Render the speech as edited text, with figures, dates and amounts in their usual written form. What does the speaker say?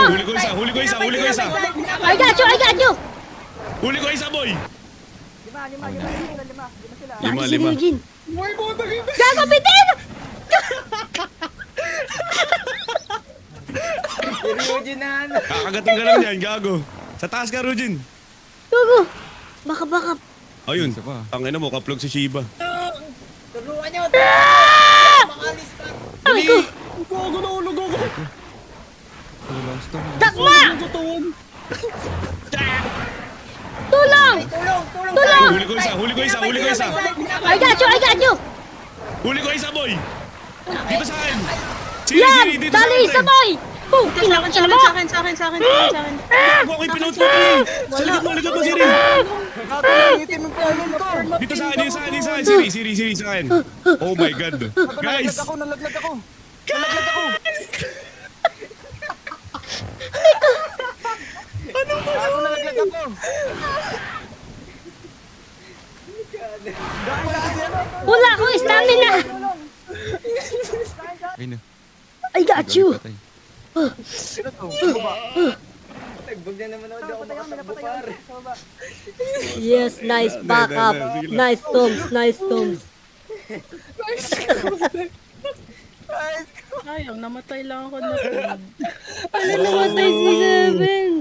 Huli ko isa, huli ko isa, huli ko isa. I got you, I got you! Huli ko isa, boy. Lima sila. Lima, Si lima. Eugene. Boy, puta kita. Gago, bitin! Kakagatin ka lang yan, gago. Sa taas ka, Rujin. Gago. Baka. Ayun, ang ina mo, kaplog si Shiba. Tulungan nyo. Makalis ka. Ay ko! Gago na ulo, gago. Takma! Tulong! Tulong. Huli ko isa, huli ko isa, huli ko isa. I got you! Huli ko isa, boy. Dito sa akin. Yan! Siri, dito sa Dali, akin. sabay! Boom! Kinakanta mo! Sa akin. Ako ako'y pinautot ko. Sa likod mo, Siri. Gago na itim yung pulong ko. Dito sa akin, Siri, sa akin. Oh my God. Guys, Nalaglag ako. Gago nalaglag ako. Wala akong stamina! I got you! Nagbag na naman ako. Di ako makatakbo pare. Yes, nice backup. Nice tombs. Sayang, namatay lang ako na. Ano namatay si Seven?